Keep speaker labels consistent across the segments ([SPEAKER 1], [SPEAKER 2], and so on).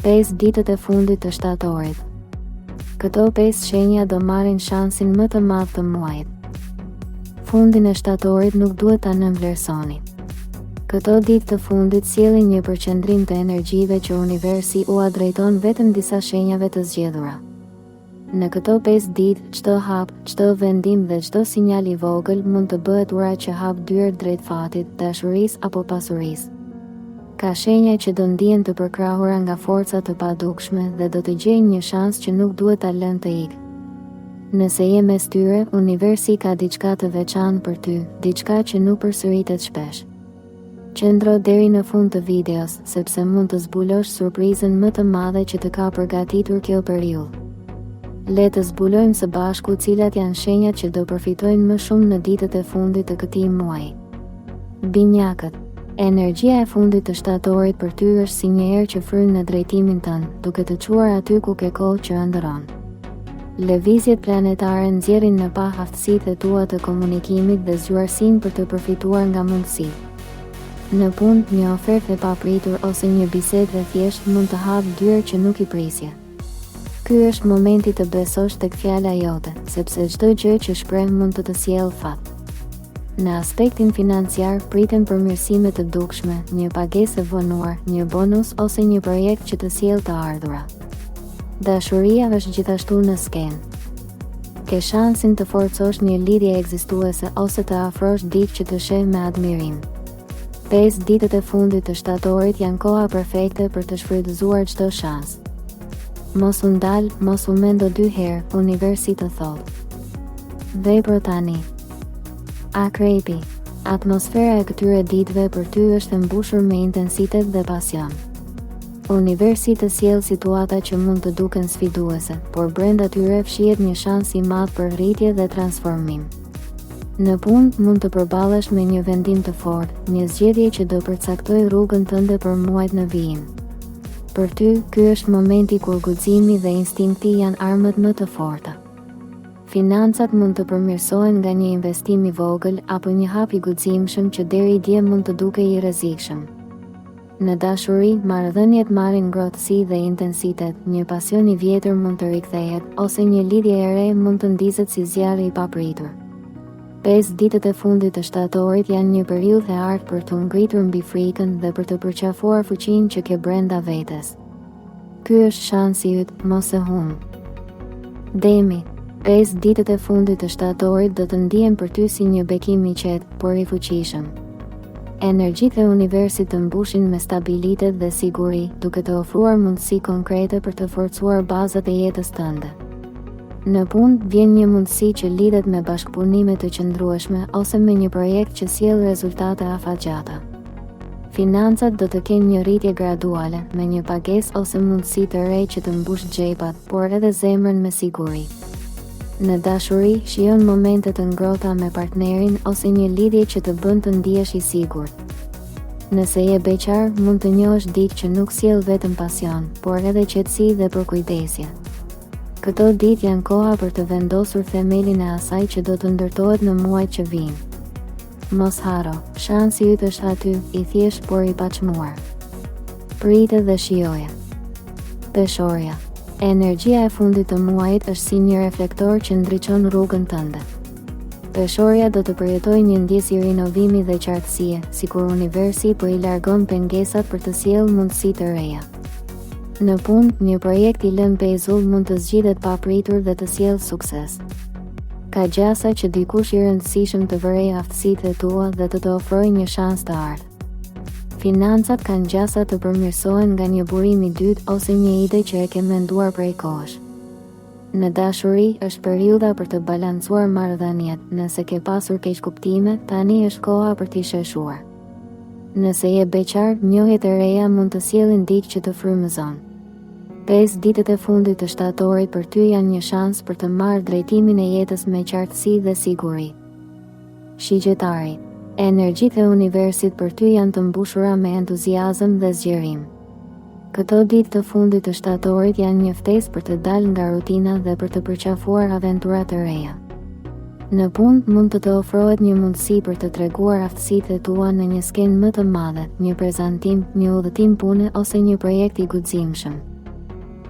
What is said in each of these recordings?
[SPEAKER 1] 5 ditët e fundit të shtatorit. Këto 5 shenja do marrin shansin më të madh të muajit. Fundin e shtatorit nuk duhet ta nënvlerësoni. Këto ditë të fundit sjellin një përqendrim të energjive që universi u drejton vetëm disa shenjave të zgjedhura. Në këto 5 ditë, çdo hap, çdo vendim dhe çdo sinjal i vogël mund të bëhet ura që hap dyert drejt fatit, dashurisë apo pasurisë. Ka shenja që do ndihen të përkrahura nga forca të padukshme dhe do të gjejnë një shans që nuk duhet ta lënë të ikë. Nëse je mes tyre, universi ka diçka të veçantë për ty, diçka që nuk përsëritet shpesh. Qëndro deri në fund të videos, sepse mund të zbulosh surprizën më të madhe që të ka përgatitur kjo periudhë. Le të zbulojmë së bashku cilat janë shenjat që do përfitojnë më shumë në ditët e fundit të këtij muaji. Binjakët. Energjia e fundit të shtatorit për ty është si një erë që fryn në drejtimin tënd, duke të çuar aty ku ke kohë që ëndërron. Lëvizjet planetare nxjerrin në pa aftësitë e tua të komunikimit dhe zgjuarsinë për të përfituar nga mundësitë. Në punë, një ofertë e papritur ose një bisedë e thjeshtë mund të hapë dyert që nuk i prisje. Ky është momenti të besosh tek fjala jote, sepse çdo gjë që shpreh mund të sjellë fat. Në aspektin financiar, priten përmirësime të dukshme, një pagesë e vonuar, një bonus ose një projekt që të sjellë të ardhura. Dashuria është gjithashtu në skenë. Ke shansin të forcosh një lidhje ekzistuese ose të afrosh dikë që të sheh me admirim. 5 ditët e fundit të shtatorit janë koha perfekte për të shfrytëzuar çdo shans. Mos u ndal, mos u mendo 2 herë, universi të thotë. Vepro tani. Akrepi. Atmosfera e këtyre ditëve për ty është e mbushur me intensitet dhe pasion. Universi të sjell situata që mund të duken sfiduese, por brenda tyre fshihet një shans i madh për rritje dhe transformim. Në punë mund të përballesh me një vendim të fortë, një zgjedhje që do përcaktojë rrugën tënde për muajt në vijim. Për ty, ky është momenti kur guximi dhe instinkti janë armët më të forta. Financat mund të përmirësohen nga një investim i vogël apo një hap i guximshëm që deri dje mund të dukej i rrezikshëm. Në dashuri, marrëdhëniet marrin ngrohtësi dhe intensitet, një pasion i vjetër mund të rikthehet, ose një lidhje e re mund të ndizet si zjarri i papritur. 5 ditët e fundit të shtatorit janë një periudhë e artë për të ngritur mbi frikën dhe për të përqafuar fuqinë që ke brenda vetes. Ky është shansi yt, mos e humb. Demi. 5 ditët e fundit të shtatorit do të ndihen për ty si një bekim i qetë, por i fuqishëm. Energjitë e universit të mbushin me stabilitet dhe siguri, duke të ofruar mundësi konkrete për të forcuar bazat e jetës tënde. Në punë, vjen një mundësi që lidhet me bashkëpunime të qëndrueshme ose me një projekt që sjell rezultate afatgjata. Financat do të kenë një rritje graduale, me një pagesë ose mundësi të re që të mbush xhepat, por edhe zemrën me siguri. Në dashuri, shijon momente të ngrohta me partnerin ose një lidhje që të bën të ndihesh i sigurt. Nëse je beqar, mund të njohësh dikë që nuk sjell vetëm pasion, por edhe qetësi dhe përkujdesje. Këto ditë janë koha për të vendosur themelin e asaj që do të ndërtohet në muajt që vijnë. Mos haro, shansi yt është aty, i thjesht por i paçmuar. Pritë dhe shijoje. Peshorja. Energjia e fundit të muajit është si një reflektor që ndriçon rrugën tënde. Peshorja do të përjetojë një ndjesë rinovimi dhe qartësie, sikur universi po i largon pengesat për të sjellë mundësi të reja. Në punë, një projekt i lënë pezull mund të zgjidhet papritur dhe të sjellë sukses. Ka gjasa që dikush i rëndësishëm të vërejë aftësitë e tua dhe të ofrojë një shans të ardhë. Financat kanë gjasa të përmirësohen nga një burim i dytë ose një ide që e ke menduar prej kohësh. Në dashuri, është periudha për të balancuar marrëdhëniet, nëse ke pasur keqkuptime, tani është koha për t'i sheshuar. Nëse je beqar, njohjet e reja mund të sjellin dikë që të frymëzon. 5 ditët e fundit të shtatorit për ty janë një shans për të marrë drejtimin e jetës me qartësi dhe siguri. Shigjetari. Energjitë e universit për ty janë të mbushura me entuziazëm dhe zgjerim. Këto ditë të fundit të shtatorit janë një ftesë për të dalë nga rutina dhe për të përqafuar aventura të reja. Në punë mund të ofrohet një mundësi për të treguar aftësitë e tua në një skenë më të madhe, një prezantim, një udhëtim pune ose një projekt i guximshëm.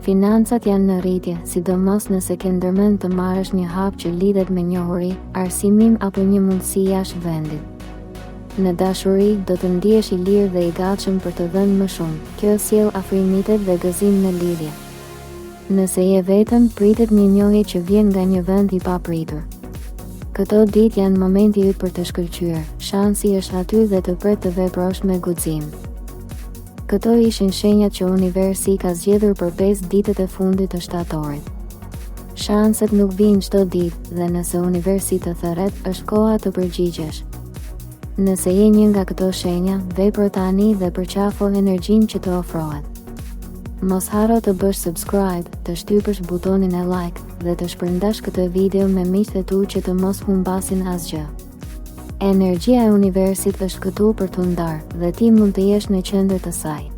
[SPEAKER 1] Financat janë në rritje, sidomos nëse ke ndërmend të marrësh një hap që lidhet me njohuri, arsimim apo një mundësi jashtë vendit. Në dashuri, do të ndihesh i lirë dhe i gatshëm për të dhënë më shumë. Kjo sjell afrimitet dhe gëzim në lidhje. Nëse je vetëm, pritet një njohje që vjen nga një vend i papritur. Këto ditë janë momenti yt për të shkëlqyer. Shansi është aty dhe të pret të veprosh me guxim. Këto ishin shenjat që universi ka zgjedhur për 5 ditët e fundit të shtatorit. Shanset nuk vijnë çdo ditë dhe nëse universi të thërret, është koha të përgjigjesh. Nëse je një nga këto shenja, vepro tani dhe përqafo energjinë që të ofrohet. Mos haro të bësh subscribe, të shtypësh butonin e like dhe të shpërndash këtë video me miqtë e tu që të mos humbasin asgjë. Energjia e universit është këtu për t'u ndarë dhe ti mund të jesh në qendër të saj.